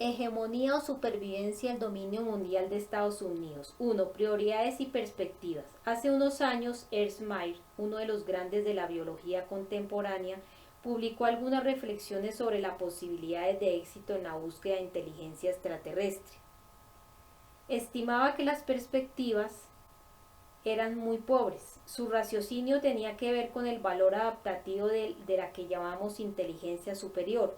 Hegemonía o supervivencia del dominio mundial de Estados Unidos. 1. Prioridades y perspectivas. Hace unos años, Ernst Mayr, uno de los grandes de la biología contemporánea, publicó algunas reflexiones sobre las posibilidades de éxito en la búsqueda de inteligencia extraterrestre. Estimaba que las perspectivas eran muy pobres. Su raciocinio tenía que ver con el valor adaptativo de la que llamamos inteligencia superior.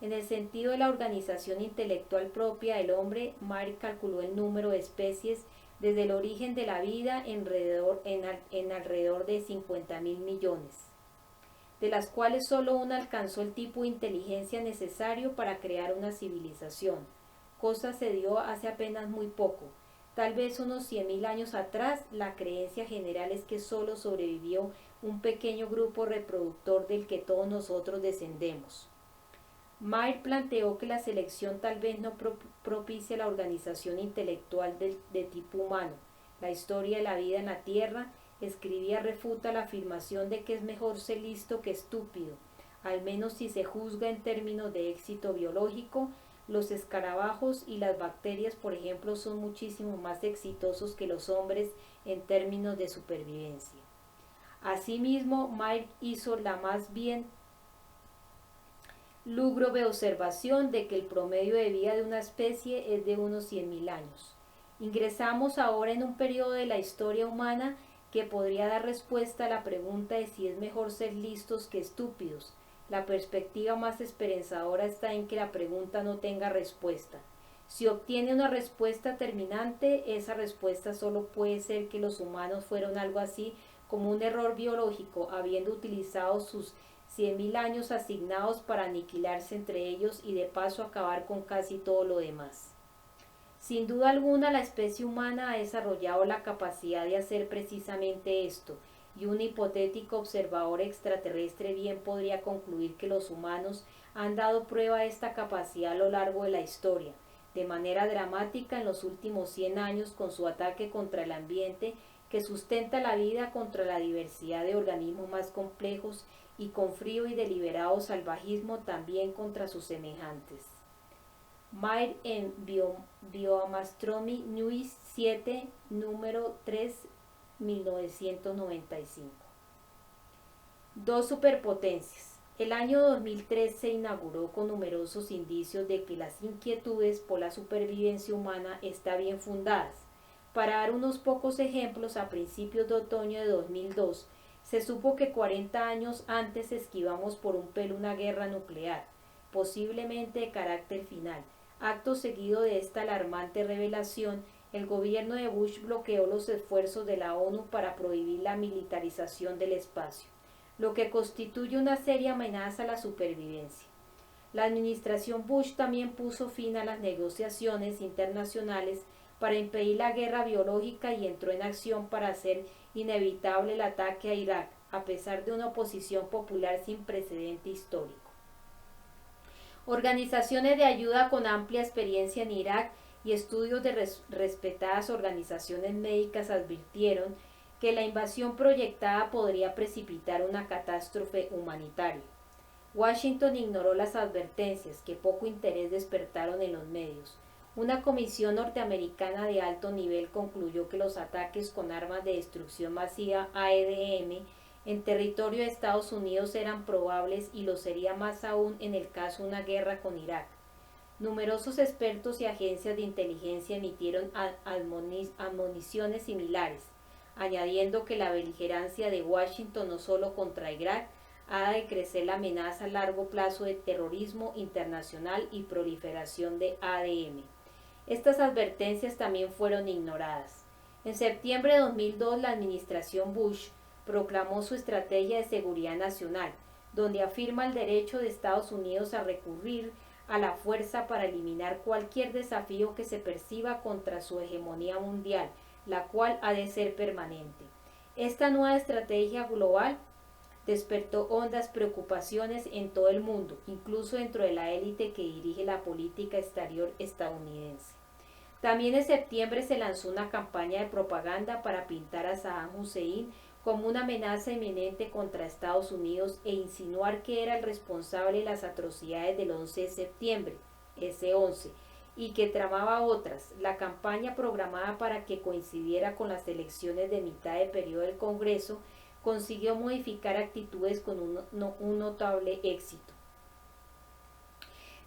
En el sentido de la organización intelectual propia del hombre, Mayr calculó el número de especies desde el origen de la vida en alrededor de 50.000 millones, de las cuales solo una alcanzó el tipo de inteligencia necesario para crear una civilización. Cosa se dio hace apenas muy poco. Tal vez unos 100.000 años atrás, la creencia general es que solo sobrevivió un pequeño grupo reproductor del que todos nosotros descendemos. Mayr planteó que la selección tal vez no propicia la organización intelectual de tipo humano. La historia de la vida en la Tierra, escribía, refuta la afirmación de que es mejor ser listo que estúpido, al menos si se juzga en términos de éxito biológico. Los escarabajos y las bacterias, por ejemplo, son muchísimo más exitosos que los hombres en términos de supervivencia. Asimismo, Mayr hizo la más bien lúgubre observación de que el promedio de vida de una especie es de unos 100.000 años. Ingresamos ahora en un periodo de la historia humana que podría dar respuesta a la pregunta de si es mejor ser listos que estúpidos. La perspectiva más esperanzadora está en que la pregunta no tenga respuesta. Si obtiene una respuesta terminante, esa respuesta solo puede ser que los humanos fueron algo así como un error biológico, habiendo utilizado sus 100.000 años asignados para aniquilarse entre ellos y de paso acabar con casi todo lo demás. Sin duda alguna, la especie humana ha desarrollado la capacidad de hacer precisamente esto, y un hipotético observador extraterrestre bien podría concluir que los humanos han dado prueba de esta capacidad a lo largo de la historia, de manera dramática en los últimos 100 años con su ataque contra el ambiente que sustenta la vida, contra la diversidad de organismos más complejos y con frío y deliberado salvajismo también contra sus semejantes. Mayr en Bioastronomy News 7, número 3, 1995. Dos superpotencias. El año 2003 se inauguró con numerosos indicios de que las inquietudes por la supervivencia humana están bien fundadas. Para dar unos pocos ejemplos, a principios de otoño de 2002, se supo que 40 años antes esquivamos por un pelo una guerra nuclear, posiblemente de carácter final. Acto seguido de esta alarmante revelación, el gobierno de Bush bloqueó los esfuerzos de la ONU para prohibir la militarización del espacio, lo que constituye una seria amenaza a la supervivencia. La administración Bush también puso fin a las negociaciones internacionales para impedir la guerra biológica y entró en acción para hacer inevitable el ataque a Irak, a pesar de una oposición popular sin precedente histórico. Organizaciones de ayuda con amplia experiencia en Irak y estudios de respetadas organizaciones médicas advirtieron que la invasión proyectada podría precipitar una catástrofe humanitaria. Washington ignoró las advertencias, que poco interés despertaron en los medios. Una comisión norteamericana de alto nivel concluyó que los ataques con armas de destrucción masiva AEDM en territorio de Estados Unidos eran probables y lo sería más aún en el caso de una guerra con Irak. Numerosos expertos y agencias de inteligencia emitieron admoniciones similares, añadiendo que la beligerancia de Washington no solo contra Irak ha de crecer la amenaza a largo plazo de terrorismo internacional y proliferación de ADM. Estas advertencias también fueron ignoradas. En septiembre de 2002, la administración Bush proclamó su estrategia de seguridad nacional, donde afirma el derecho de Estados Unidos a recurrir a la fuerza para eliminar cualquier desafío que se perciba contra su hegemonía mundial, la cual ha de ser permanente. Esta nueva estrategia global despertó hondas preocupaciones en todo el mundo, incluso dentro de la élite que dirige la política exterior estadounidense. También en septiembre se lanzó una campaña de propaganda para pintar a Saddam Hussein como una amenaza inminente contra Estados Unidos e insinuar que era el responsable de las atrocidades del 11 de septiembre, ese 11, y que tramaba otras. La campaña programada para que coincidiera con las elecciones de mitad de periodo del Congreso consiguió modificar actitudes con un notable éxito.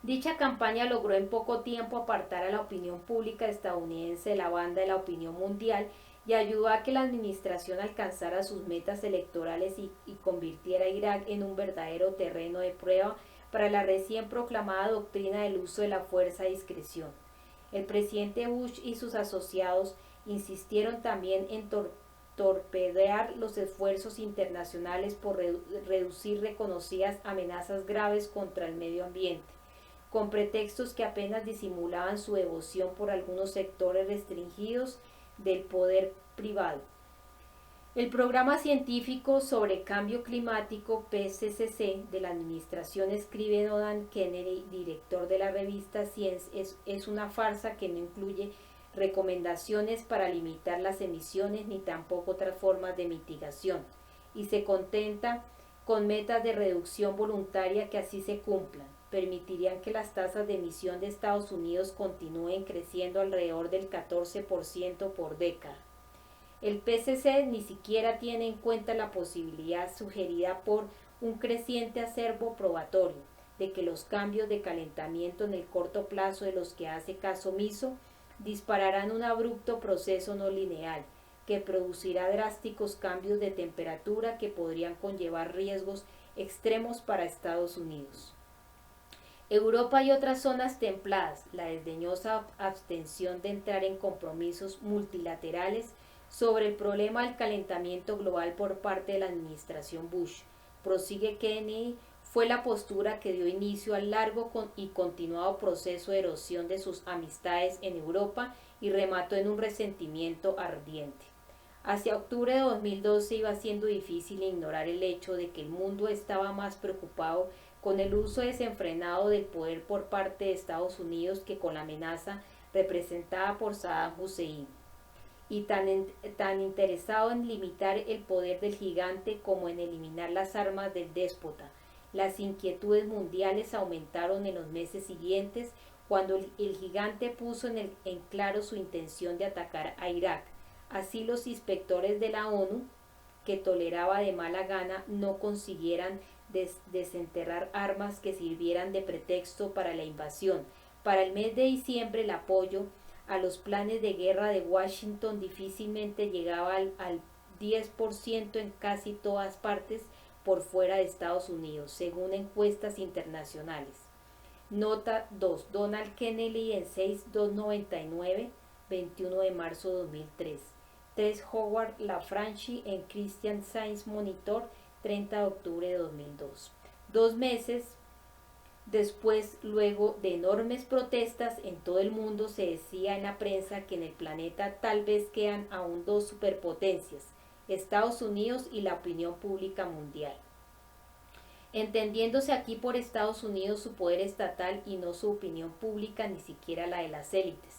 Dicha campaña logró en poco tiempo apartar a la opinión pública estadounidense de la banda de la opinión mundial y ayudó a que la administración alcanzara sus metas electorales y convirtiera a Irak en un verdadero terreno de prueba para la recién proclamada doctrina del uso de la fuerza a discreción. El presidente Bush y sus asociados insistieron también en torpedear los esfuerzos internacionales por reducir reconocidas amenazas graves contra el medio ambiente, con pretextos que apenas disimulaban su devoción por algunos sectores restringidos del poder privado. El programa científico sobre cambio climático PCCC de la administración, escribe Donald Kennedy, director de la revista Science, es una farsa que no incluye recomendaciones para limitar las emisiones ni tampoco otras formas de mitigación, y se contenta con metas de reducción voluntaria que así se cumplan. Permitirían que las tasas de emisión de Estados Unidos continúen creciendo alrededor del 14% por década. El PCC ni siquiera tiene en cuenta la posibilidad sugerida por un creciente acervo probatorio de que los cambios de calentamiento en el corto plazo de los que hace caso omiso dispararán un abrupto proceso no lineal que producirá drásticos cambios de temperatura que podrían conllevar riesgos extremos para Estados Unidos. Europa y otras zonas templadas, la desdeñosa abstención de entrar en compromisos multilaterales sobre el problema del calentamiento global por parte de la administración Bush, prosigue Kennedy, fue la postura que dio inicio al largo y continuado proceso de erosión de sus amistades en Europa y remató en un resentimiento ardiente. Hacia octubre de 2012 iba siendo difícil ignorar el hecho de que el mundo estaba más preocupado con el uso desenfrenado del poder por parte de Estados Unidos que con la amenaza representada por Saddam Hussein, y tan interesado en limitar el poder del gigante como en eliminar las armas del déspota. Las inquietudes mundiales aumentaron en los meses siguientes cuando el gigante puso en claro su intención de atacar a Irak. Así los inspectores de la ONU, que toleraba de mala gana, no consiguieran desenterrar armas que sirvieran de pretexto para la invasión. Para el mes de diciembre el apoyo a los planes de guerra de Washington difícilmente llegaba al 10% en casi todas partes por fuera de Estados Unidos, según encuestas internacionales. Nota 2. Donald Kennedy en 6299, 21 de marzo de 2003. 3. Howard LaFranchi en Christian Science Monitor, 30 de octubre de 2002. 2 meses después, luego de enormes protestas en todo el mundo, se decía en la prensa que en el planeta tal vez quedan aún dos superpotencias, Estados Unidos y la opinión pública mundial. Entendiéndose aquí por Estados Unidos su poder estatal y no su opinión pública, ni siquiera la de las élites.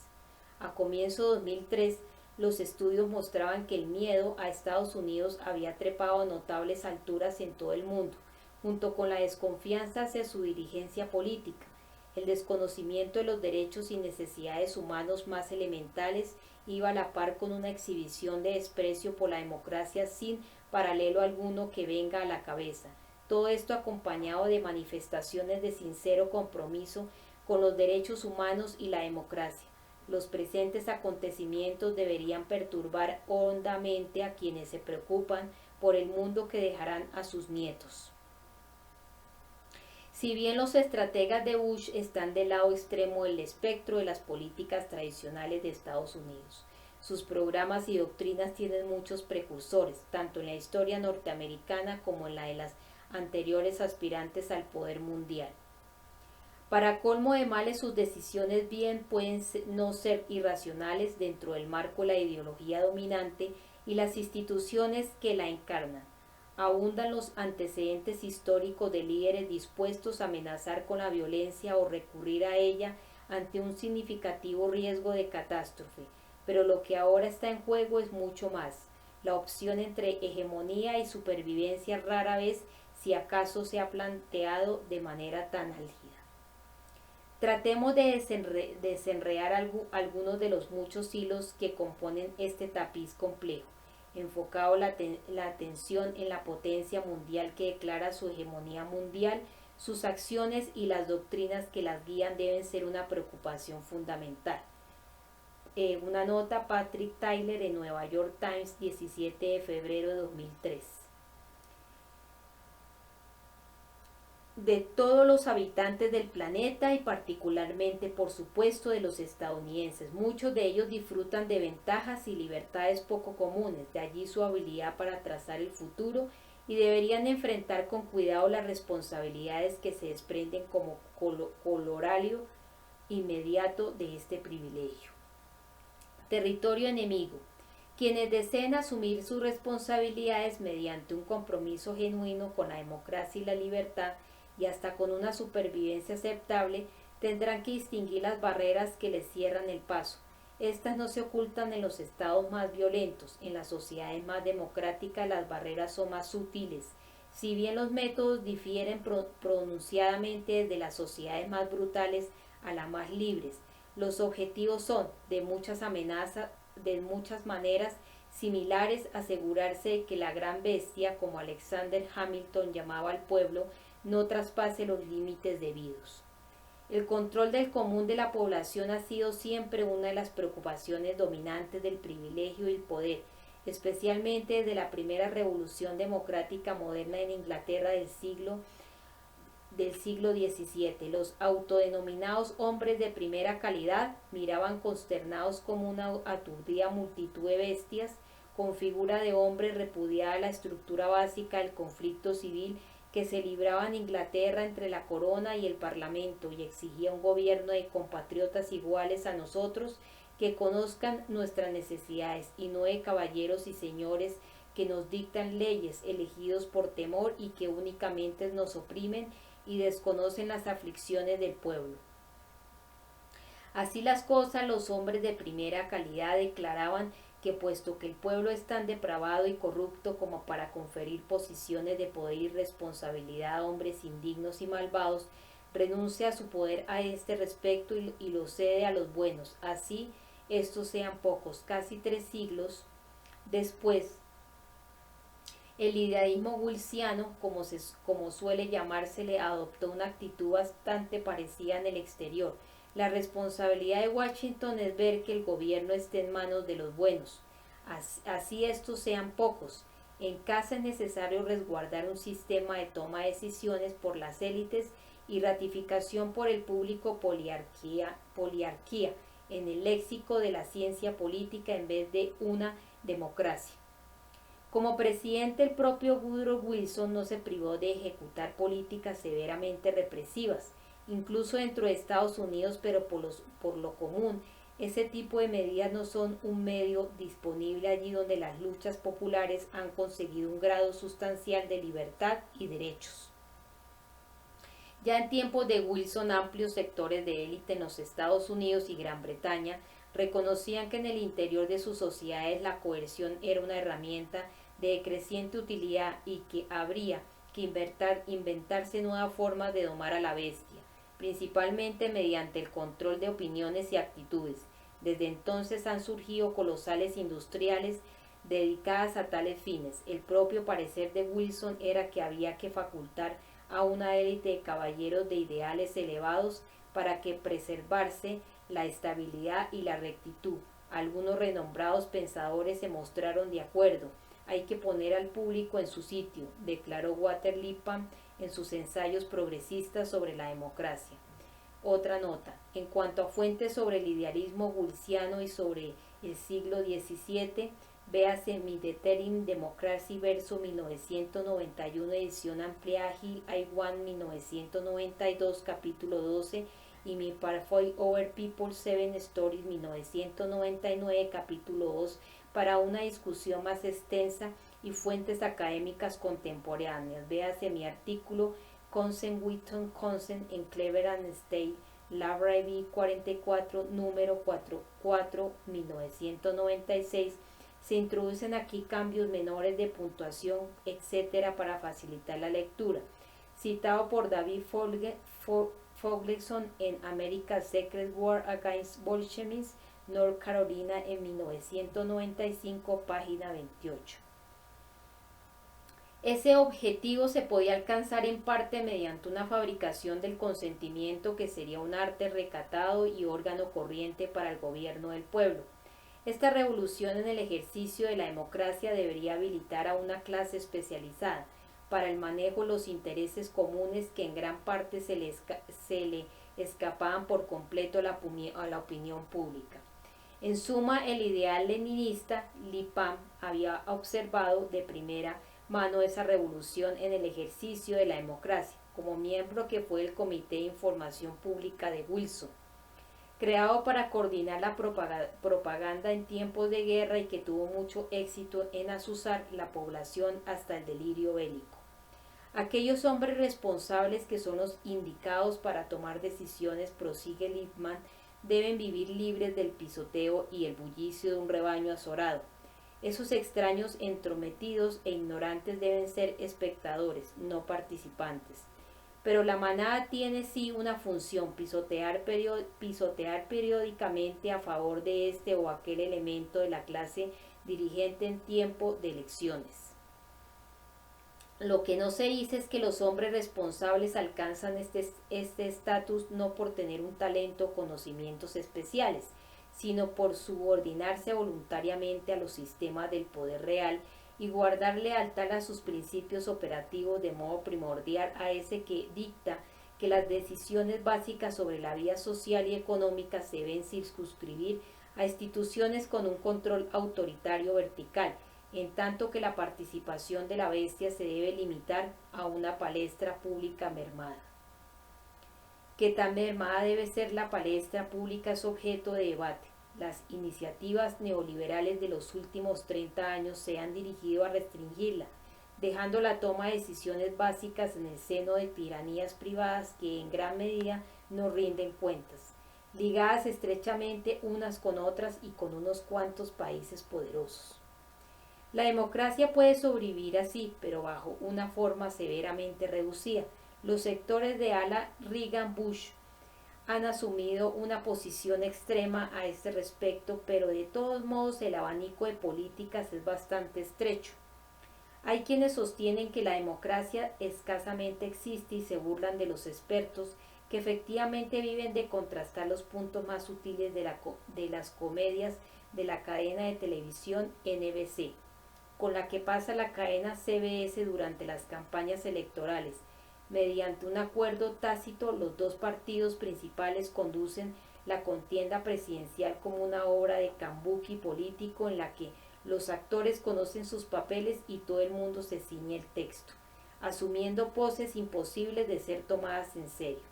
A comienzo de 2003, los estudios mostraban que el miedo a Estados Unidos había trepado a notables alturas en todo el mundo, junto con la desconfianza hacia su dirigencia política, el desconocimiento de los derechos y necesidades humanos más elementales iba a la par con una exhibición de desprecio por la democracia sin paralelo alguno que venga a la cabeza. Todo esto acompañado de manifestaciones de sincero compromiso con los derechos humanos y la democracia. Los presentes acontecimientos deberían perturbar hondamente a quienes se preocupan por el mundo que dejarán a sus nietos. Si bien los estrategas de Bush están del lado extremo del espectro de las políticas tradicionales de Estados Unidos, sus programas y doctrinas tienen muchos precursores, tanto en la historia norteamericana como en la de las anteriores aspirantes al poder mundial. Para colmo de males, sus decisiones bien pueden no ser irracionales dentro del marco de la ideología dominante y las instituciones que la encarnan. Abundan los antecedentes históricos de líderes dispuestos a amenazar con la violencia o recurrir a ella ante un significativo riesgo de catástrofe, pero lo que ahora está en juego es mucho más. La opción entre hegemonía y supervivencia rara vez, si acaso, se ha planteado de manera tan álgida. Tratemos de desenredar algunos de los muchos hilos que componen este tapiz complejo, enfocado la atención en la potencia mundial que declara su hegemonía mundial. Sus acciones y las doctrinas que las guían deben ser una preocupación fundamental. Una nota, Patrick Tyler, en Nueva York Times, 17 de febrero de 2003. De todos los habitantes del planeta y particularmente, por supuesto, de los estadounidenses. Muchos de ellos disfrutan de ventajas y libertades poco comunes, de allí su habilidad para trazar el futuro, y deberían enfrentar con cuidado las responsabilidades que se desprenden como colorario inmediato de este privilegio. Territorio enemigo. Quienes deseen asumir sus responsabilidades mediante un compromiso genuino con la democracia y la libertad, y hasta con una supervivencia aceptable, tendrán que distinguir las barreras que les cierran el paso. Estas no se ocultan en los estados más violentos. En las sociedades más democráticas las barreras son más sutiles. Si bien los métodos difieren pronunciadamente desde las sociedades más brutales a las más libres, los objetivos son, de muchas maneras similares, asegurarse de que la gran bestia, como Alexander Hamilton llamaba al pueblo, no traspase los límites debidos. El control del común de la población ha sido siempre una de las preocupaciones dominantes del privilegio y el poder, especialmente desde la primera revolución democrática moderna en Inglaterra del siglo XVII. Los autodenominados hombres de primera calidad miraban consternados como una aturdida multitud de bestias con figura de hombre repudiada la estructura básica del conflicto civil que se libraba en Inglaterra entre la corona y el parlamento, y exigía un gobierno de compatriotas iguales a nosotros, que conozcan nuestras necesidades, y no de caballeros y señores que nos dictan leyes elegidos por temor y que únicamente nos oprimen y desconocen las aflicciones del pueblo. Así las cosas, los hombres de primera calidad declaraban que, puesto que el pueblo es tan depravado y corrupto como para conferir posiciones de poder y responsabilidad a hombres indignos y malvados, renuncia a su poder a este respecto y lo cede a los buenos. Así estos sean pocos. Casi 3 siglos después, el idealismo wilsiano, como suele llamársele, adoptó una actitud bastante parecida en el exterior. La responsabilidad de Washington es ver que el gobierno esté en manos de los buenos, así estos sean pocos. En casa es necesario resguardar un sistema de toma de decisiones por las élites y ratificación por el público, poliarquía en el léxico de la ciencia política en vez de una democracia. Como presidente, el propio Woodrow Wilson no se privó de ejecutar políticas severamente represivas, incluso dentro de Estados Unidos, pero por lo común, ese tipo de medidas no son un medio disponible allí donde las luchas populares han conseguido un grado sustancial de libertad y derechos. Ya en tiempos de Wilson, amplios sectores de élite en los Estados Unidos y Gran Bretaña reconocían que en el interior de sus sociedades la coerción era una herramienta de creciente utilidad y que habría que inventarse nuevas formas de domar a la bestia, principalmente mediante el control de opiniones y actitudes. Desde entonces han surgido colosales industriales dedicadas a tales fines. El propio parecer de Wilson era que había que facultar a una élite de caballeros de ideales elevados para que preservarse la estabilidad y la rectitud. Algunos renombrados pensadores se mostraron de acuerdo. Hay que poner al público en su sitio, declaró Walter Lippmann en sus ensayos progresistas sobre la democracia. Otra nota. En cuanto a fuentes sobre el idealismo wilsiano y sobre el siglo XVII, véase Mid-Interim Democracy verso 1991, edición ampliada Hill I1 1992, capítulo 12, y Mi Pathway Over People 7 Stories 1999, capítulo 2, para una discusión más extensa y fuentes académicas contemporáneas. Véase mi artículo Consent Without Consent en Cleveland State Library 44, número 44, 1996. Se introducen aquí cambios menores de puntuación, etc., para facilitar la lectura. Citado por David Fogleson en America's Secret War Against Bolshevism, North Carolina en 1995, página 28. Ese objetivo se podía alcanzar en parte mediante una fabricación del consentimiento que sería un arte recatado y órgano corriente para el gobierno del pueblo. Esta revolución en el ejercicio de la democracia debería habilitar a una clase especializada para el manejo de los intereses comunes que en gran parte se le escapaban por completo a la opinión pública. En suma, el ideal leninista, Lippmann había observado de primera mano esa revolución en el ejercicio de la democracia, como miembro que fue del Comité de Información Pública de Wilson, creado para coordinar la propaganda en tiempos de guerra y que tuvo mucho éxito en azuzar la población hasta el delirio bélico. Aquellos hombres responsables que son los indicados para tomar decisiones, prosigue Lippmann, deben vivir libres del pisoteo y el bullicio de un rebaño azorado. Esos extraños entrometidos e ignorantes deben ser espectadores, no participantes. Pero la manada tiene sí una función, pisotear periódicamente a favor de este o aquel elemento de la clase dirigente en tiempo de elecciones. Lo que no se dice es que los hombres responsables alcanzan este estatus no por tener un talento o conocimientos especiales, sino por subordinarse voluntariamente a los sistemas del poder real y guardar lealtad a sus principios operativos de modo primordial a ese que dicta que las decisiones básicas sobre la vida social y económica se deben circunscribir a instituciones con un control autoritario vertical, en tanto que la participación de la bestia se debe limitar a una palestra pública mermada. Que tan mermada debe ser la palestra pública es objeto de debate. Las iniciativas neoliberales de los últimos 30 años se han dirigido a restringirla, dejando la toma de decisiones básicas en el seno de tiranías privadas que en gran medida no rinden cuentas, ligadas estrechamente unas con otras y con unos cuantos países poderosos. La democracia puede sobrevivir así, pero bajo una forma severamente reducida. Los sectores de ala Reagan-Bush han asumido una posición extrema a este respecto, pero de todos modos el abanico de políticas es bastante estrecho. Hay quienes sostienen que la democracia escasamente existe y se burlan de los expertos que efectivamente viven de contrastar los puntos más sutiles de las comedias de la cadena de televisión NBC, con la que pasa la cadena CBS durante las campañas electorales. Mediante un acuerdo tácito, los dos partidos principales conducen la contienda presidencial como una obra de kabuki político en la que los actores conocen sus papeles y todo el mundo se ciñe el texto, asumiendo poses imposibles de ser tomadas en serio.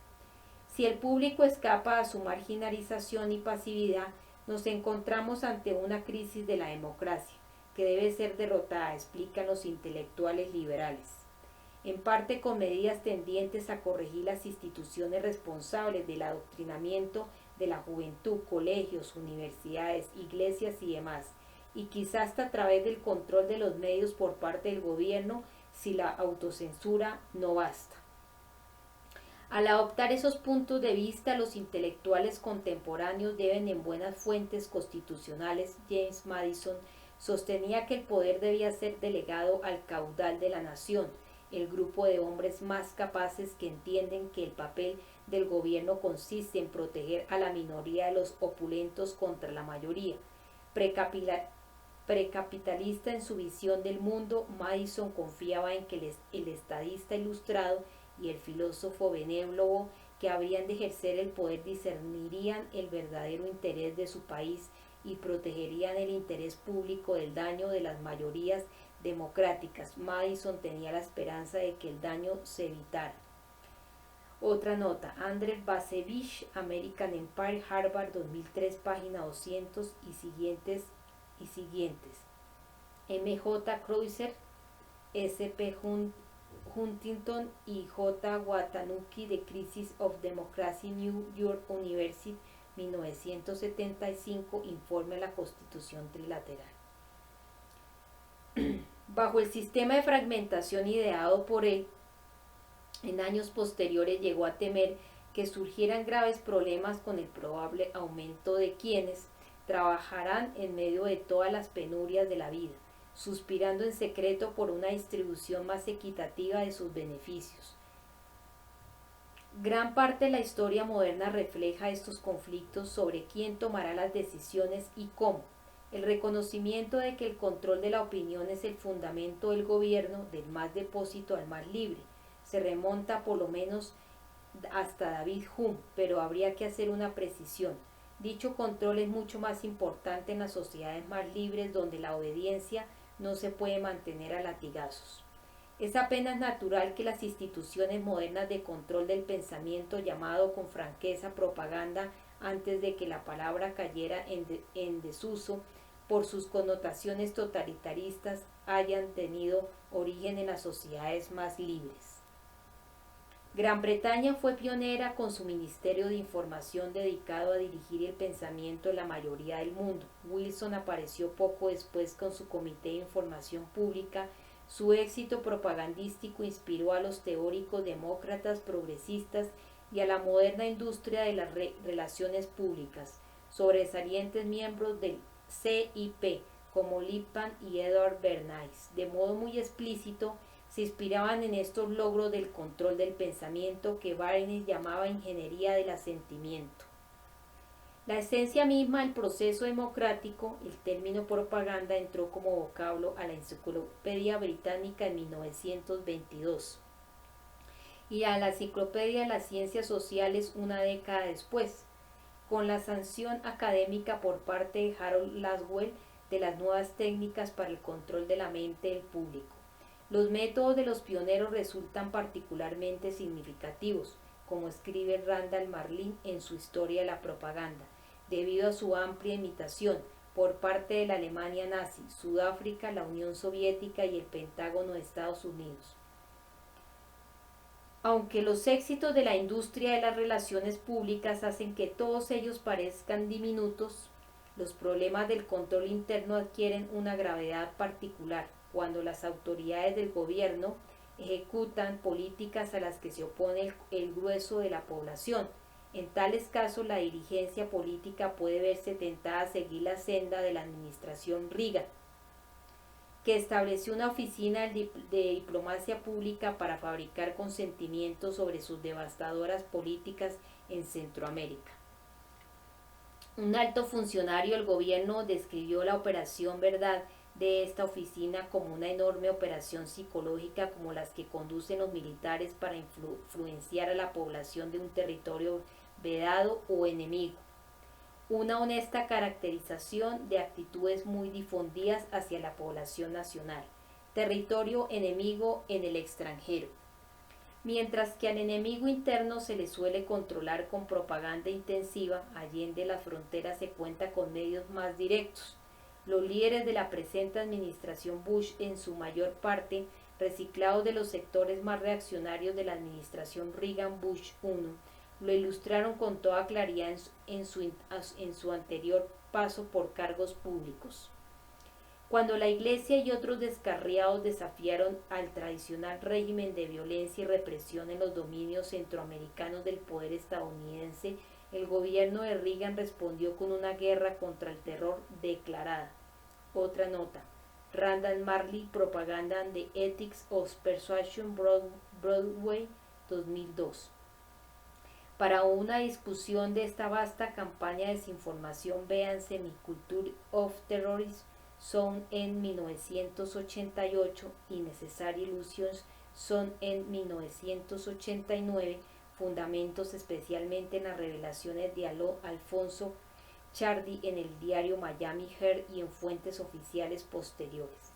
Si el público escapa a su marginalización y pasividad, nos encontramos ante una crisis de la democracia, que debe ser derrotada, explican los intelectuales liberales, en parte con medidas tendientes a corregir las instituciones responsables del adoctrinamiento de la juventud, colegios, universidades, iglesias y demás, y quizás hasta a través del control de los medios por parte del gobierno si la autocensura no basta. Al adoptar esos puntos de vista, los intelectuales contemporáneos deben en buenas fuentes constitucionales. James Madison sostenía que el poder debía ser delegado al caudal de la nación, el grupo de hombres más capaces que entienden que el papel del gobierno consiste en proteger a la minoría de los opulentos contra la mayoría. Precapitalista en su visión del mundo, Madison confiaba en que el estadista ilustrado y el filósofo benévolo que habrían de ejercer el poder discernirían el verdadero interés de su país y protegerían el interés público del daño de las mayorías democráticas. Madison tenía la esperanza de que el daño se evitara. Otra nota, Andrei Basevich, American Empire, Harvard, 2003, página 200 y siguientes. M.J. Kreuzer, S.P. Huntington y J. Watanuki, The Crisis of Democracy, New York University, 1975, informe a la Constitución Trilateral. Bajo el sistema de fragmentación ideado por él, en años posteriores llegó a temer que surgieran graves problemas con el probable aumento de quienes trabajarán en medio de todas las penurias de la vida, suspirando en secreto por una distribución más equitativa de sus beneficios. Gran parte de la historia moderna refleja estos conflictos sobre quién tomará las decisiones y cómo. El reconocimiento de que el control de la opinión es el fundamento del gobierno, del más depósito al más libre, se remonta por lo menos hasta David Hume, pero habría que hacer una precisión. Dicho control es mucho más importante en las sociedades más libres donde la obediencia no se puede mantener a latigazos. Es apenas natural que las instituciones modernas de control del pensamiento, llamado con franqueza propaganda antes de que la palabra cayera en desuso por sus connotaciones totalitaristas, hayan tenido origen en las sociedades más libres. Gran Bretaña fue pionera con su Ministerio de Información dedicado a dirigir el pensamiento en la mayoría del mundo. Wilson apareció poco después con su Comité de Información Pública. Su éxito propagandístico inspiró a los teóricos demócratas progresistas y a la moderna industria de las relaciones públicas, sobresalientes miembros del CIP como Lippmann y Edward Bernays. De modo muy explícito, se inspiraban en estos logros del control del pensamiento que Bernays llamaba ingeniería del asentimiento. La esencia misma del proceso democrático, el término propaganda, entró como vocablo a la Enciclopedia Británica en 1922 y a la Enciclopedia de las Ciencias Sociales una década después, con la sanción académica por parte de Harold Laswell de las nuevas técnicas para el control de la mente del público. Los métodos de los pioneros resultan particularmente significativos, como escribe Randall Marlin en su Historia de la Propaganda, debido a su amplia imitación por parte de la Alemania nazi, Sudáfrica, la Unión Soviética y el Pentágono de Estados Unidos. Aunque los éxitos de la industria de las relaciones públicas hacen que todos ellos parezcan diminutos, los problemas del control interno adquieren una gravedad particular cuando las autoridades del gobierno ejecutan políticas a las que se opone el grueso de la población. En tales casos, la dirigencia política puede verse tentada a seguir la senda de la administración Reagan, que estableció una oficina de diplomacia pública para fabricar consentimientos sobre sus devastadoras políticas en Centroamérica. Un alto funcionario del gobierno describió la Operación Verdad de esta oficina como una enorme operación psicológica como las que conducen los militares para influenciar a la población de un territorio vedado o enemigo. Una honesta caracterización de actitudes muy difundidas hacia la población nacional, territorio enemigo en el extranjero. Mientras que al enemigo interno se le suele controlar con propaganda intensiva, allende las fronteras se cuenta con medios más directos. Los líderes de la presente administración Bush, en su mayor parte reciclados de los sectores más reaccionarios de la administración Reagan-Bush I, lo ilustraron con toda claridad en su anterior paso por cargos públicos. Cuando la Iglesia y otros descarriados desafiaron al tradicional régimen de violencia y represión en los dominios centroamericanos del poder estadounidense, el gobierno de Reagan respondió con una guerra contra el terror declarada. Otra nota. Randall Marlin, Propaganda and the Ethics of Persuasion, Broadway, 2002. Para una discusión de esta vasta campaña de desinformación, véanse Mi Culture of Terrorism, son en 1988 y Necessary Illusions son en 1989, fundamentos especialmente en las revelaciones de Alfonso Chardy en el diario Miami Herald y en fuentes oficiales posteriores.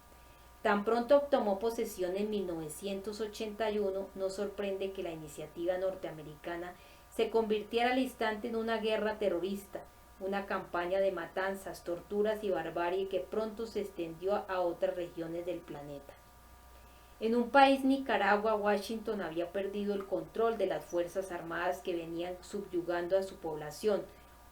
Tan pronto tomó posesión en 1981, no sorprende que la iniciativa norteamericana se convirtiera al instante en una guerra terrorista, una campaña de matanzas, torturas y barbarie que pronto se extendió a otras regiones del planeta. En un país, Nicaragua, Washington había perdido el control de las fuerzas armadas que venían subyugando a su población,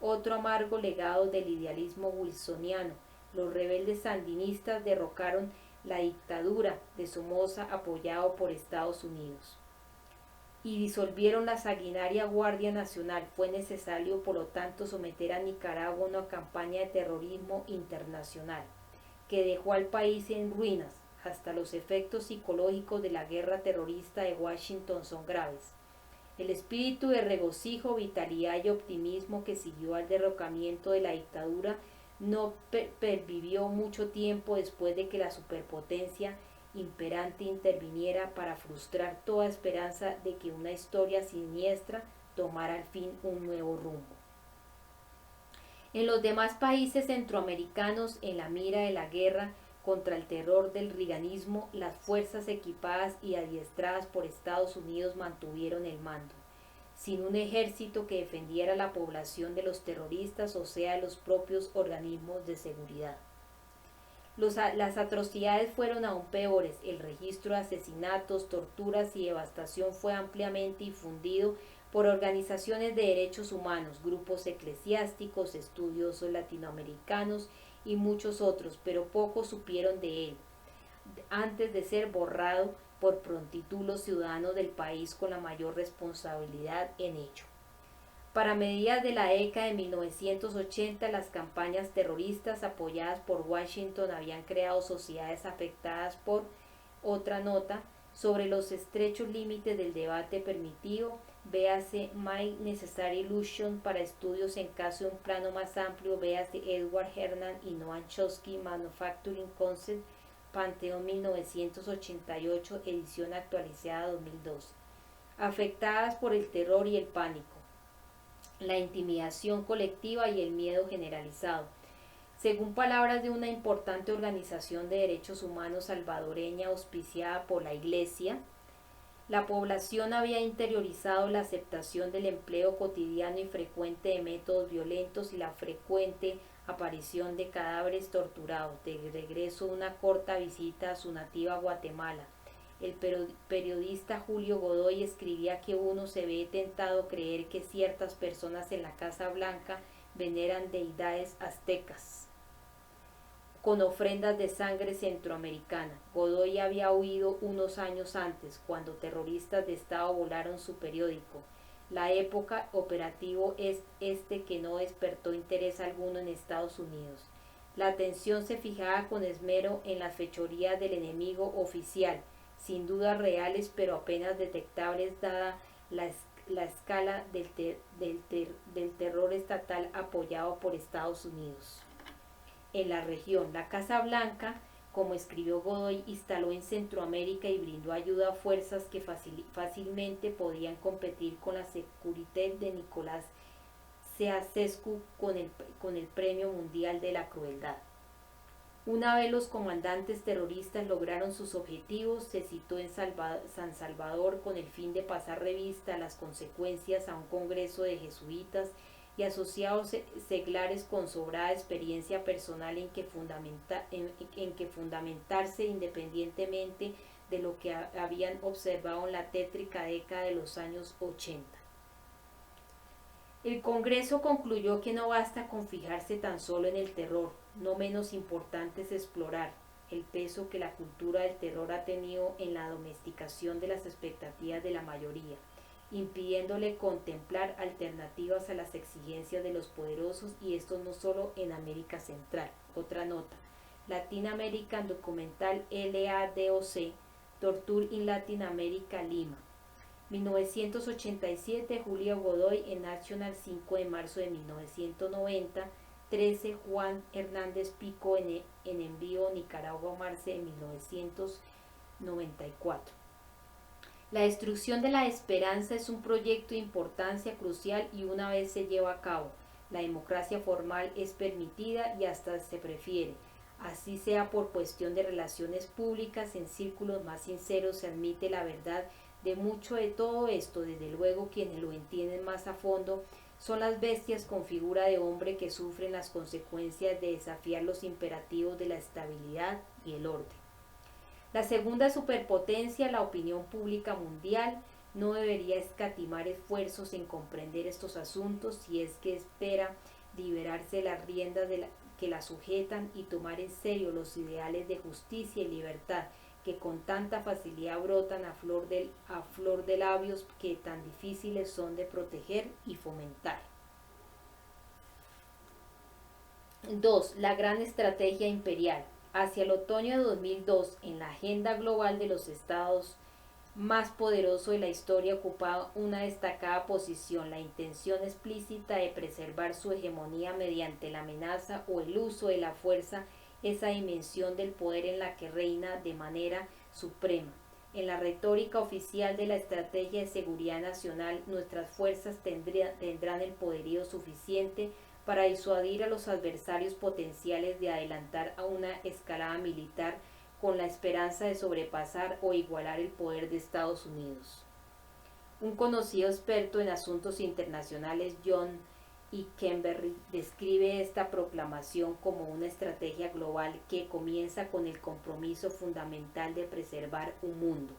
otro amargo legado del idealismo wilsoniano. Los rebeldes sandinistas derrocaron la dictadura de Somoza apoyado por Estados Unidos. y disolvieron la sanguinaria Guardia Nacional. Fue necesario, por lo tanto, someter a Nicaragua a una campaña de terrorismo internacional que dejó al país en ruinas. Hasta los efectos psicológicos de la guerra terrorista de Washington son graves. El espíritu de regocijo, vitalidad y optimismo que siguió al derrocamiento de la dictadura no pervivió mucho tiempo después de que la superpotencia imperante interviniera para frustrar toda esperanza de que una historia siniestra tomara al fin un nuevo rumbo. En los demás países centroamericanos, en la mira de la guerra contra el terror del reaganismo, las fuerzas equipadas y adiestradas por Estados Unidos mantuvieron el mando. Sin un ejército que defendiera a la población de los terroristas, o sea, de los propios organismos de seguridad. Las atrocidades fueron aún peores. El registro de asesinatos, torturas y devastación fue ampliamente difundido por organizaciones de derechos humanos, grupos eclesiásticos, estudiosos latinoamericanos y muchos otros, pero pocos supieron de él, antes de ser borrado por prontitud los ciudadanos del país con la mayor responsabilidad en ello. Para mediados de la década de 1980, las campañas terroristas apoyadas por Washington habían creado sociedades afectadas por otra nota sobre los estrechos límites del debate permitido. Véase My Necessary Illusion. Para estudios en caso de un plano más amplio, véase Edward Hernan y Noam Chomsky, Manufacturing Concept, Panteón 1988, edición actualizada 2012. Afectadas por el terror y el pánico, la intimidación colectiva y el miedo generalizado. Según palabras de una importante organización de derechos humanos salvadoreña auspiciada por la Iglesia, la población había interiorizado la aceptación del empleo cotidiano y frecuente de métodos violentos y la frecuente aparición de cadáveres torturados. De regreso de una corta visita a su nativa Guatemala, el periodista Julio Godoy escribía que uno se ve tentado a creer que ciertas personas en la Casa Blanca veneran deidades aztecas con ofrendas de sangre centroamericana. Godoy había huido unos años antes, cuando terroristas de Estado volaron su periódico. La época operativo es este que no despertó interés alguno en Estados Unidos. La atención se fijaba con esmero en las fechorías del enemigo oficial, sin dudas reales pero apenas detectables dada la escala del terror estatal apoyado por Estados Unidos. En la región, la Casa Blanca, como escribió Godoy, instaló en Centroamérica y brindó ayuda a fuerzas que fácilmente podían competir con la Securitate de Nicolás Ceausescu con el Premio Mundial de la Crueldad. Una vez los comandantes terroristas lograron sus objetivos, se citó en San Salvador con el fin de pasar revista a las consecuencias a un congreso de jesuitas y asociados seglares con sobrada experiencia personal en que fundamentarse independientemente de lo que habían observado en la tétrica década de los años 80. El Congreso concluyó que no basta con fijarse tan solo en el terror, no menos importante es explorar el peso que la cultura del terror ha tenido en la domesticación de las expectativas de la mayoría, impidiéndole contemplar alternativas a las exigencias de los poderosos, y esto no solo en América Central. Otra nota: Latin American Documental LADOC, Torture in Latin America, Lima, 1987, Julio Godoy, en National, 5 de marzo de 1990, 13, Juan Hernández Pico, en envío Nicaragua, marzo de 1994. La destrucción de la esperanza es un proyecto de importancia crucial y una vez se lleva a cabo, la democracia formal es permitida y hasta se prefiere. Así sea por cuestión de relaciones públicas, en círculos más sinceros se admite la verdad de mucho de todo esto. Desde luego quienes lo entienden más a fondo son las bestias con figura de hombre que sufren las consecuencias de desafiar los imperativos de la estabilidad y el orden. La segunda superpotencia, la opinión pública mundial, no debería escatimar esfuerzos en comprender estos asuntos si es que espera liberarse de las riendas que la sujetan y tomar en serio los ideales de justicia y libertad que con tanta facilidad brotan a flor de labios que tan difíciles son de proteger y fomentar. 2. La gran estrategia imperial. Hacia el otoño de 2002, en la agenda global de los estados más poderoso de la historia ocupaba una destacada posición la intención explícita de preservar su hegemonía mediante la amenaza o el uso de la fuerza, esa dimensión del poder en la que reina de manera suprema. En la retórica oficial de la Estrategia de Seguridad Nacional, nuestras fuerzas tendrán el poderío suficiente para disuadir a los adversarios potenciales de adelantar a una escalada militar con la esperanza de sobrepasar o igualar el poder de Estados Unidos. Un conocido experto en asuntos internacionales, John E. Kenberry, describe esta proclamación como una estrategia global que comienza con el compromiso fundamental de preservar un mundo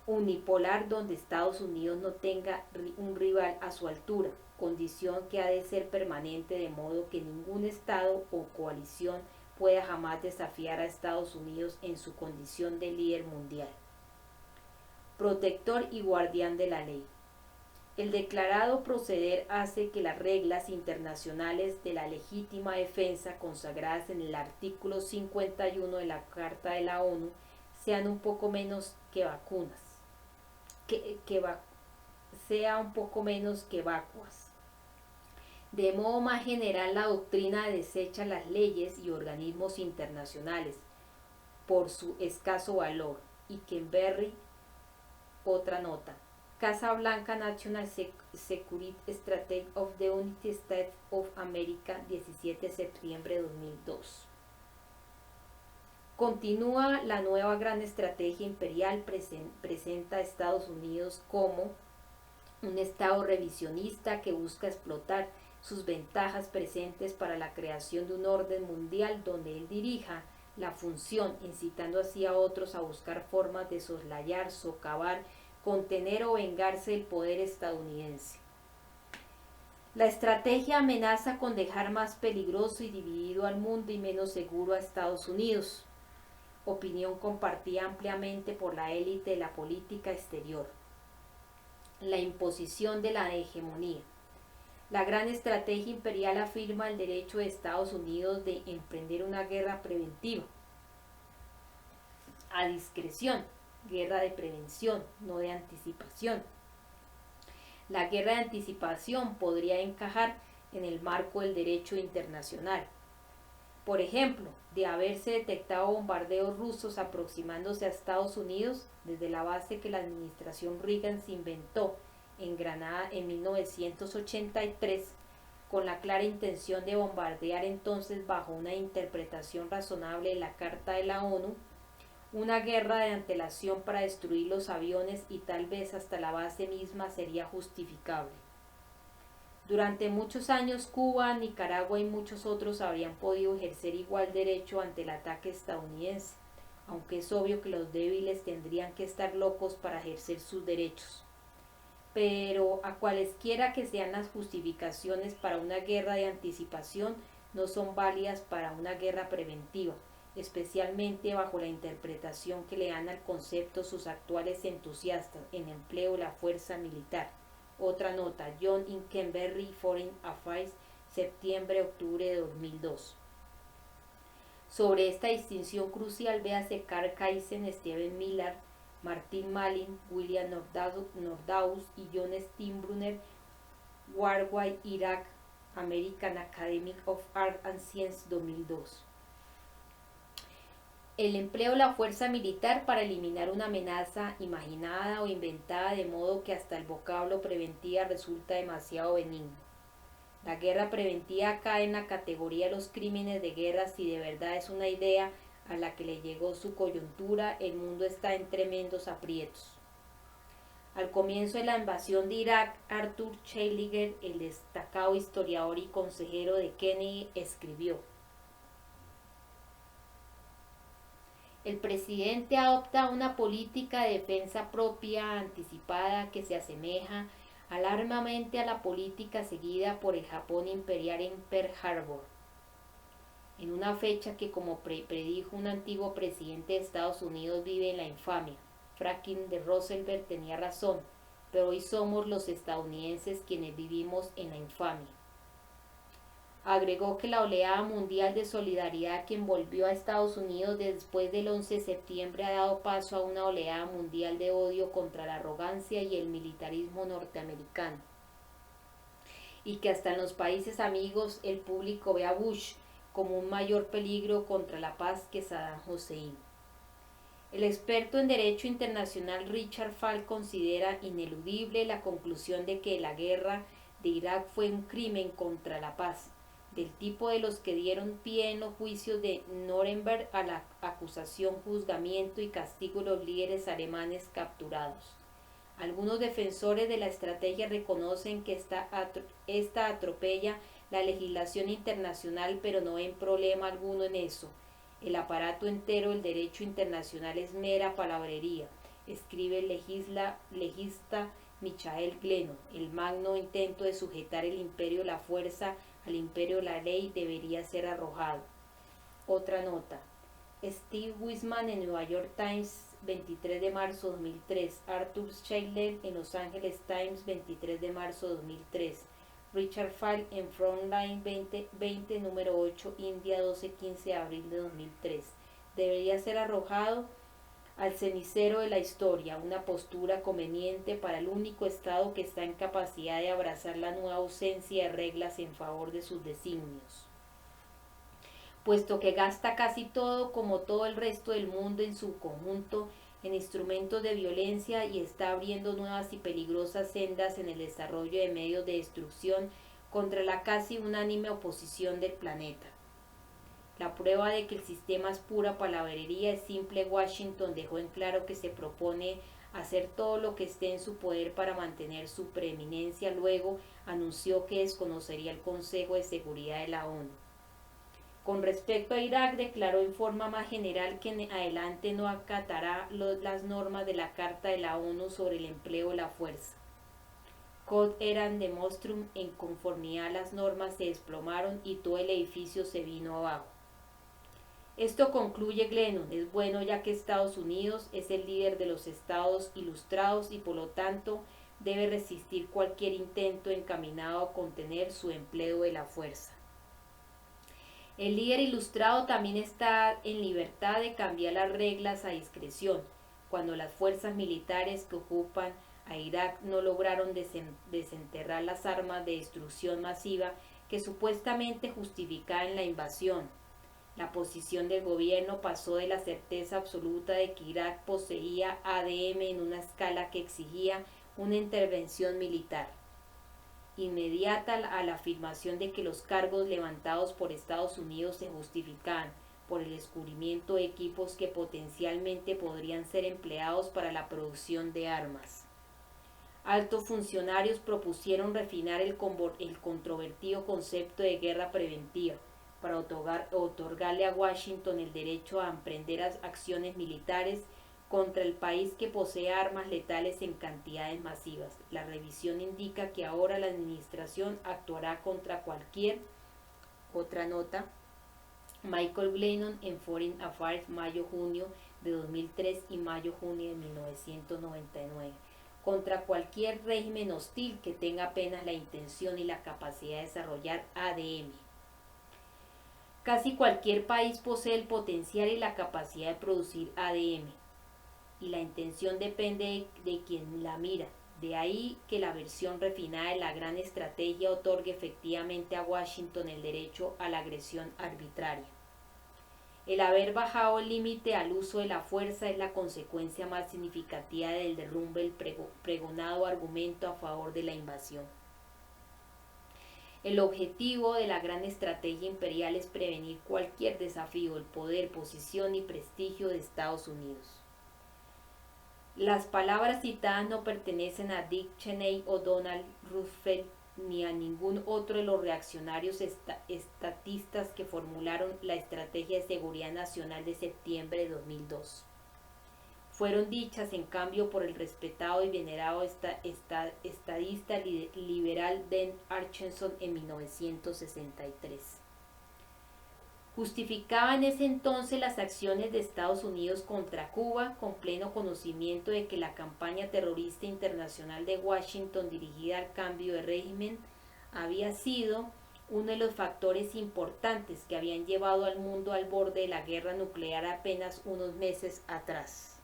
unipolar donde Estados Unidos no tenga un rival a su altura, condición que ha de ser permanente de modo que ningún Estado o coalición pueda jamás desafiar a Estados Unidos en su condición de líder mundial. Protector y guardián de la ley. El declarado proceder hace que las reglas internacionales de la legítima defensa consagradas en el artículo 51 de la Carta de la ONU sean un poco menos que vacuas. De modo más general, la doctrina desecha las leyes y organismos internacionales por su escaso valor. Y Kenberry, otra nota. Casablanca National Security Strategy of the United States of America, 17 de septiembre de 2002. Continúa la nueva gran estrategia imperial, presenta a Estados Unidos como un Estado revisionista que busca explotar sus ventajas presentes para la creación de un orden mundial donde él dirija la función, incitando así a otros a buscar formas de soslayar, socavar, contener o vengarse del poder estadounidense. La estrategia amenaza con dejar más peligroso y dividido al mundo y menos seguro a Estados Unidos, opinión compartida ampliamente por la élite de la política exterior. La imposición de la hegemonía. La gran estrategia imperial afirma el derecho de Estados Unidos de emprender una guerra preventiva, a discreción, guerra de prevención, no de anticipación. La guerra de anticipación podría encajar en el marco del derecho internacional. Por ejemplo, de haberse detectado bombardeos rusos aproximándose a Estados Unidos desde la base que la administración Reagan se inventó en Granada en 1983, con la clara intención de bombardear entonces bajo una interpretación razonable de la Carta de la ONU, una guerra de antelación para destruir los aviones y tal vez hasta la base misma sería justificable. Durante muchos años Cuba, Nicaragua y muchos otros habrían podido ejercer igual derecho ante el ataque estadounidense, aunque es obvio que los débiles tendrían que estar locos para ejercer sus derechos. Pero a cualesquiera que sean las justificaciones para una guerra de anticipación, no son válidas para una guerra preventiva, especialmente bajo la interpretación que le dan al concepto sus actuales entusiastas en empleo de la fuerza militar. Otra nota, John E. Kenberry, Foreign Affairs, septiembre-octubre de 2002. Sobre esta distinción crucial, véase Karl Kaisen, Steven Miller, Martin Malin, William Nordhaus y John Steinbrunner, Warway, Irak, American Academy of Arts and Sciences, 2002. El empleo de la fuerza militar para eliminar una amenaza imaginada o inventada de modo que hasta el vocablo preventiva resulta demasiado benigno. La guerra preventiva cae en la categoría de los crímenes de guerra si de verdad es una idea a la que le llegó su coyuntura. El mundo está en tremendos aprietos. Al comienzo de la invasión de Irak, Arthur Schlesinger, el destacado historiador y consejero de Kennedy, escribió: el presidente adopta una política de defensa propia anticipada que se asemeja alarmantemente a la política seguida por el Japón imperial en Pearl Harbor. en una fecha que, como predijo un antiguo presidente de Estados Unidos, vive en la infamia. Franklin de Roosevelt tenía razón, pero hoy somos los estadounidenses quienes vivimos en la infamia. Agregó que la oleada mundial de solidaridad que envolvió a Estados Unidos después del 11 de septiembre ha dado paso a una oleada mundial de odio contra la arrogancia y el militarismo norteamericano, y que hasta en los países amigos el público ve a Bush como un mayor peligro contra la paz que Saddam Hussein. El experto en Derecho Internacional Richard Falk considera ineludible la conclusión de que la guerra de Irak fue un crimen contra la paz, del tipo de los que dieron pie en los juicios de Nuremberg a la acusación, juzgamiento y castigo de los líderes alemanes capturados. Algunos defensores de la estrategia reconocen que esta atropella la legislación internacional, pero no ven problema alguno en eso. El aparato entero del derecho internacional es mera palabrería, escribe el legista Michael Glennon. El magno intento de sujetar el imperio de la fuerza al imperio de la ley debería ser arrojado. Otra nota. Steve Wiesman en New York Times, 23 de marzo 2003. Arthur Schindler en Los Angeles Times, 23 de marzo 2003. Richard Falk en Frontline 2020, número 8, India, 12-15 de abril de 2003. Debería ser arrojado al cenicero de la historia, una postura conveniente para el único Estado que está en capacidad de abrazar la nueva ausencia de reglas en favor de sus designios, puesto que gasta casi todo, como todo el resto del mundo en su conjunto, en instrumentos de violencia, y está abriendo nuevas y peligrosas sendas en el desarrollo de medios de destrucción contra la casi unánime oposición del planeta. La prueba de que el sistema es pura palabrería es simple. Washington dejó en claro que se propone hacer todo lo que esté en su poder para mantener su preeminencia. Luego anunció que desconocería el Consejo de Seguridad de la ONU. Con respecto a Irak, declaró en forma más general que en adelante no acatará las normas de la Carta de la ONU sobre el empleo de la fuerza. Quod eram demonstrum, en conformidad a las normas se desplomaron y todo el edificio se vino abajo. Esto, concluye Glennon, es bueno ya que Estados Unidos es el líder de los estados ilustrados y por lo tanto debe resistir cualquier intento encaminado a contener su empleo de la fuerza. El líder ilustrado también está en libertad de cambiar las reglas a discreción. Cuando las fuerzas militares que ocupan a Irak no lograron desenterrar las armas de destrucción masiva que supuestamente justificaban la invasión, la posición del gobierno pasó de la certeza absoluta de que Irak poseía ADM en una escala que exigía una intervención militar inmediata a la afirmación de que los cargos levantados por Estados Unidos se justificaban por el descubrimiento de equipos que potencialmente podrían ser empleados para la producción de armas. Altos funcionarios propusieron refinar el controvertido concepto de guerra preventiva para otorgarle a Washington el derecho a emprender acciones militares contra el país que posee armas letales en cantidades masivas. La revisión indica que ahora la administración actuará contra cualquier. Otra nota. Michael Glennon en Foreign Affairs, mayo-junio de 2003 y mayo-junio de 1999. Contra cualquier régimen hostil que tenga apenas la intención y la capacidad de desarrollar ADM. Casi cualquier país posee el potencial y la capacidad de producir ADM, y la intención depende de quien la mira. De ahí que la versión refinada de la gran estrategia otorgue efectivamente a Washington el derecho a la agresión arbitraria. El haber bajado el límite al uso de la fuerza es la consecuencia más significativa del derrumbe del pregonado argumento a favor de la invasión. El objetivo de la gran estrategia imperial es prevenir cualquier desafío del poder, posición y prestigio de Estados Unidos. Las palabras citadas no pertenecen a Dick Cheney o Donald Rumsfeld ni a ningún otro de los reaccionarios estatistas que formularon la Estrategia de Seguridad Nacional de septiembre de 2002. Fueron dichas, en cambio, por el respetado y venerado estadista liberal Dan Archenson en 1963. justificaba en ese entonces las acciones de Estados Unidos contra Cuba, con pleno conocimiento de que la campaña terrorista internacional de Washington dirigida al cambio de régimen había sido uno de los factores importantes que habían llevado al mundo al borde de la guerra nuclear apenas unos meses atrás,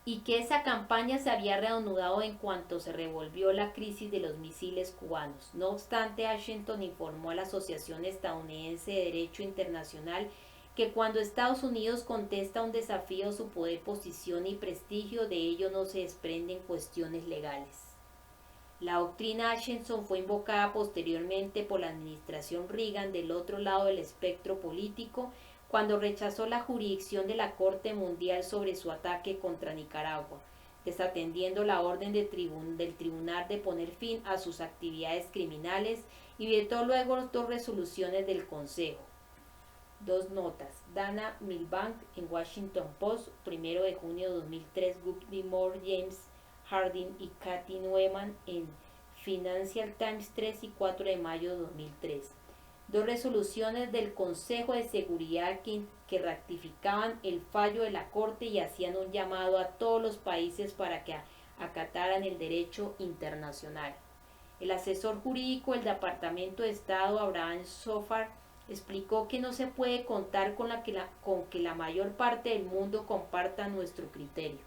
y que esa campaña se había reanudado en cuanto se revolvió la crisis de los misiles cubanos. No obstante, Washington informó a la Asociación Estadounidense de Derecho Internacional que cuando Estados Unidos contesta un desafío, su poder, posición y prestigio de ello no se desprenden cuestiones legales. La doctrina Washington fue invocada posteriormente por la administración Reagan del otro lado del espectro político, cuando rechazó la jurisdicción de la Corte Mundial sobre su ataque contra Nicaragua, desatendiendo la orden del tribunal de poner fin a sus actividades criminales, y vetó luego 2 resoluciones del Consejo. 2 notas. Dana Milbank en Washington Post, 1 de junio de 2003, Guppy Moore, James Harding y Kathy Neumann en Financial Times, 3 y 4 de mayo de 2003. 2 resoluciones del Consejo de Seguridad que ratificaban el fallo de la Corte y hacían un llamado a todos los países para que acataran el derecho internacional. El asesor jurídico del Departamento de Estado, Abraham Sofar, explicó que no se puede contar con que la mayor parte del mundo comparta nuestro criterio,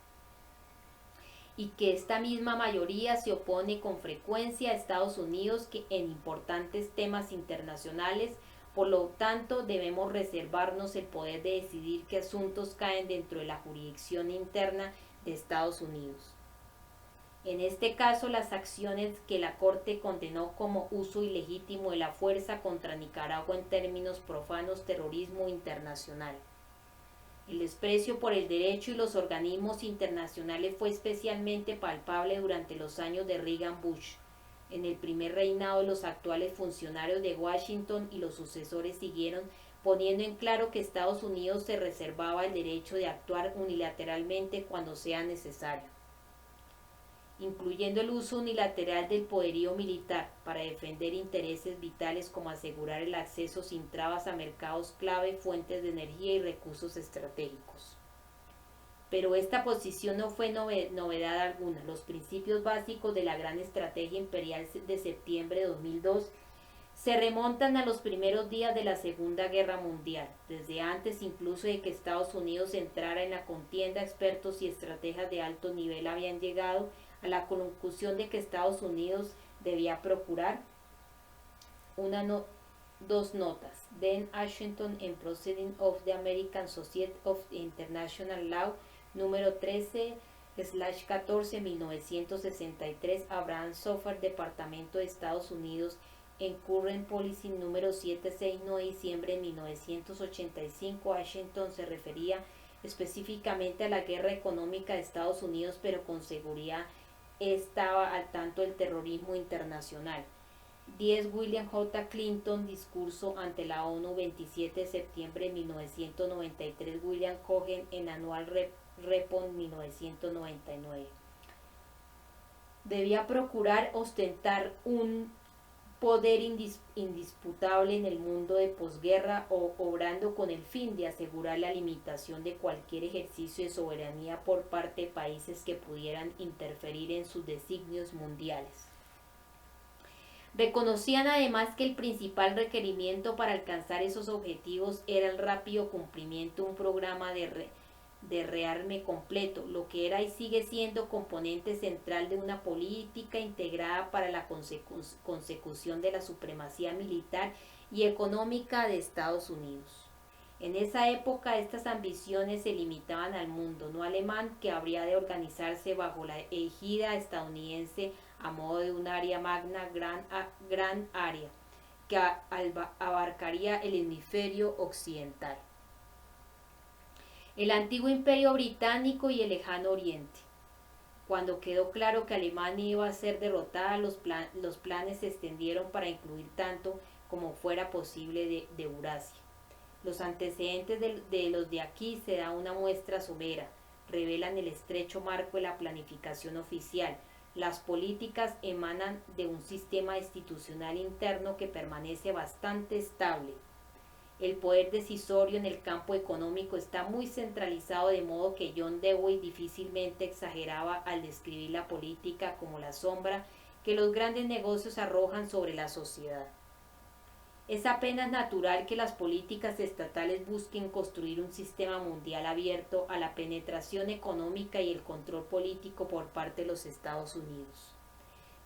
y que esta misma mayoría se opone con frecuencia a Estados Unidos en importantes temas internacionales. Por lo tanto, debemos reservarnos el poder de decidir qué asuntos caen dentro de la jurisdicción interna de Estados Unidos. En este caso, las acciones que la Corte condenó como uso ilegítimo de la fuerza contra Nicaragua en términos profanos, terrorismo internacional. El desprecio por el derecho y los organismos internacionales fue especialmente palpable durante los años de Reagan-Bush. En el primer reinado, los actuales funcionarios de Washington y los sucesores siguieron poniendo en claro que Estados Unidos se reservaba el derecho de actuar unilateralmente cuando sea necesario, incluyendo el uso unilateral del poderío militar para defender intereses vitales como asegurar el acceso sin trabas a mercados clave, fuentes de energía y recursos estratégicos. Pero esta posición no fue novedad alguna. Los principios básicos de la gran estrategia imperial de septiembre de 2002 se remontan a los primeros días de la Segunda Guerra Mundial. Desde antes incluso de que Estados Unidos entrara en la contienda, expertos y estrategas de alto nivel habían llegado a la conclusión de que Estados Unidos debía procurar 2 notas. Dan Washington en Proceedings of the American Society of International Law, número 13/14, 1963, Abraham Sofar, Departamento de Estados Unidos, en Current Policy, número 769, diciembre de 1985. Washington se refería específicamente a la guerra económica de Estados Unidos, pero con seguridad estaba al tanto del terrorismo internacional. 10. William J. Clinton, discurso ante la ONU, 27 de septiembre de 1993, William Cohen en Annual Report, 1999. Debía procurar ostentar un poder indisputable en el mundo de posguerra, obrando con el fin de asegurar la limitación de cualquier ejercicio de soberanía por parte de países que pudieran interferir en sus designios mundiales. Reconocían además que el principal requerimiento para alcanzar esos objetivos era el rápido cumplimiento de un programa de rearme completo, lo que era y sigue siendo componente central de una política integrada para la consecución de la supremacía militar y económica de Estados Unidos. En esa época, estas ambiciones se limitaban al mundo no alemán, que habría de organizarse bajo la égida estadounidense a modo de un área magna, gran área, que abarcaría el hemisferio occidental, el antiguo imperio británico y el lejano oriente. Cuando quedó claro que Alemania iba a ser derrotada, los planes se extendieron para incluir tanto como fuera posible de Eurasia. Los antecedentes de los de aquí se da una muestra somera, revelan el estrecho marco de la planificación oficial, Las políticas emanan de un sistema institucional interno que permanece bastante estable. El poder decisorio en el campo económico está muy centralizado, de modo que John Dewey difícilmente exageraba al describir la política como la sombra que los grandes negocios arrojan sobre la sociedad. Es apenas natural que las políticas estatales busquen construir un sistema mundial abierto a la penetración económica y el control político por parte de los Estados Unidos.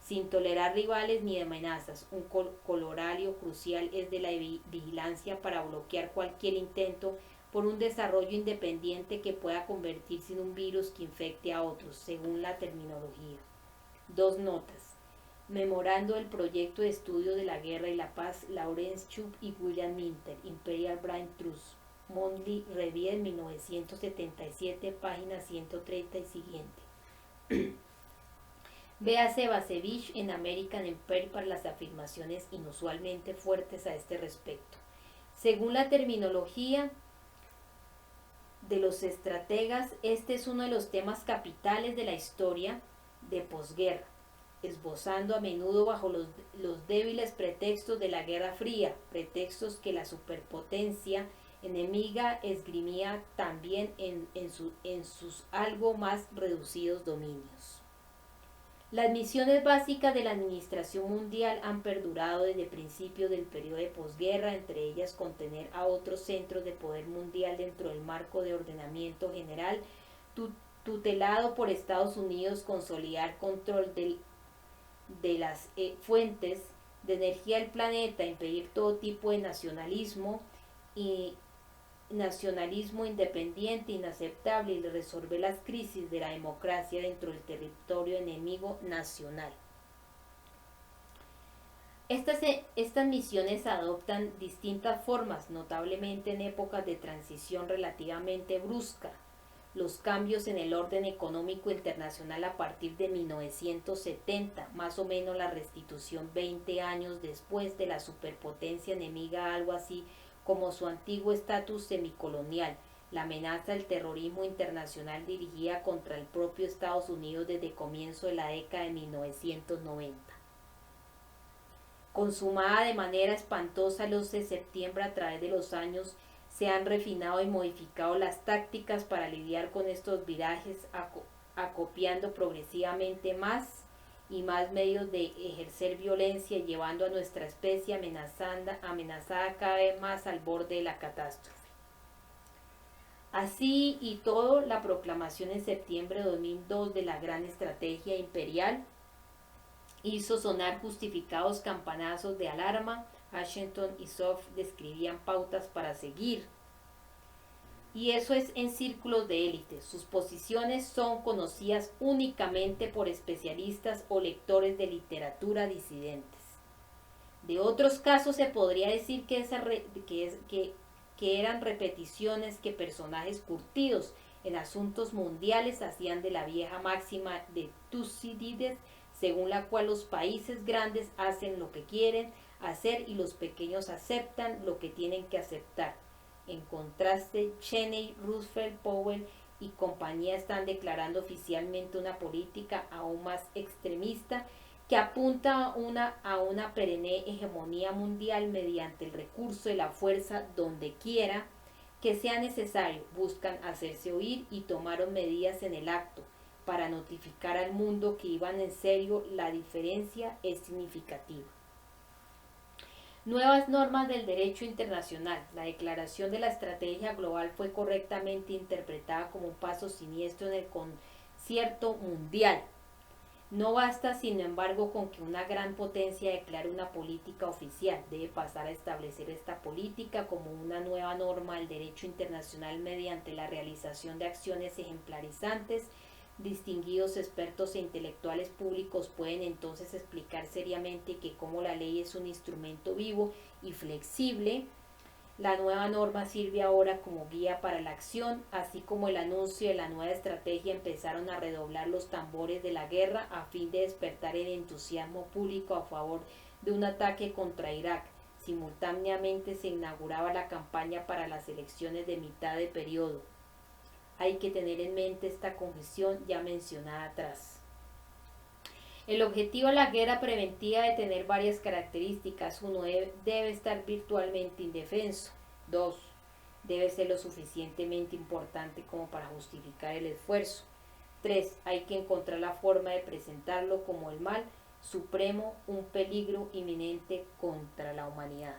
Sin tolerar rivales ni amenazas, un corolario crucial es de la vigilancia para bloquear cualquier intento por un desarrollo independiente que pueda convertirse en un virus que infecte a otros, según la terminología. Dos notas. Memorando el proyecto de estudio de la guerra y la paz, Lawrence Chubb y William Minter, Imperial Brain Trust, Monthly Review, 1977, página 130 y siguiente. Véase Basevich en American Empire para las afirmaciones inusualmente fuertes a este respecto. Según la terminología de los estrategas, este es uno de los temas capitales de la historia de posguerra, esbozando a menudo bajo los débiles pretextos de la Guerra Fría, pretextos que la superpotencia enemiga esgrimía también en sus algo más reducidos dominios. Las misiones básicas de la administración mundial han perdurado desde principios del periodo de posguerra, entre ellas contener a otros centros de poder mundial dentro del marco de ordenamiento general tutelado por Estados Unidos, consolidar control de las fuentes de energía del planeta, impedir todo tipo de nacionalismo independiente, inaceptable, y resolver las crisis de la democracia dentro del territorio enemigo nacional. Estas misiones adoptan distintas formas, notablemente en épocas de transición relativamente brusca. Los cambios en el orden económico internacional a partir de 1970, más o menos la restitución 20 años después de la superpotencia enemiga, algo así como su antiguo estatus semicolonial, la amenaza del terrorismo internacional dirigida contra el propio Estados Unidos desde comienzo de la década de 1990. Consumada de manera espantosa el 11 de septiembre, a través de los años se han refinado y modificado las tácticas para lidiar con estos virajes, acopiando progresivamente más y más medios de ejercer violencia, llevando a nuestra especie amenazada cada vez más al borde de la catástrofe. Así y todo, la proclamación en septiembre de 2002 de la Gran Estrategia Imperial hizo sonar justificados campanazos de alarma. Washington y Soft describían pautas para seguir. Y eso es en círculos de élite. Sus posiciones son conocidas únicamente por especialistas o lectores de literatura disidentes. De otros casos se podría decir que eran repeticiones que personajes curtidos en asuntos mundiales hacían de la vieja máxima de Tucídides, según la cual los países grandes hacen lo que quieren hacer y los pequeños aceptan lo que tienen que aceptar. En contraste, Cheney, Roosevelt, Powell y compañía están declarando oficialmente una política aún más extremista que apunta a una perenne hegemonía mundial mediante el recurso de la fuerza donde quiera que sea necesario. Buscan hacerse oír y tomaron medidas en el acto para notificar al mundo que iban en serio. La diferencia es significativa. Nuevas normas del derecho internacional. La declaración de la estrategia global fue correctamente interpretada como un paso siniestro en el concierto mundial. No basta, sin embargo, con que una gran potencia declare una política oficial. Debe pasar a establecer esta política como una nueva norma del derecho internacional mediante la realización de acciones ejemplarizantes. Distinguidos expertos e intelectuales públicos pueden entonces explicar seriamente que como la ley es un instrumento vivo y flexible, la nueva norma sirve ahora como guía para la acción. Así como el anuncio de la nueva estrategia empezaron a redoblar los tambores de la guerra a fin de despertar el entusiasmo público a favor de un ataque contra Irak. Simultáneamente se inauguraba la campaña para las elecciones de mitad de periodo. Hay que tener en mente esta condición ya mencionada atrás. El objetivo de la guerra preventiva debe tener varias características. 1. Debe estar virtualmente indefenso. 2. Debe ser lo suficientemente importante como para justificar el esfuerzo. 3. Hay que encontrar la forma de presentarlo como el mal supremo, un peligro inminente contra la humanidad.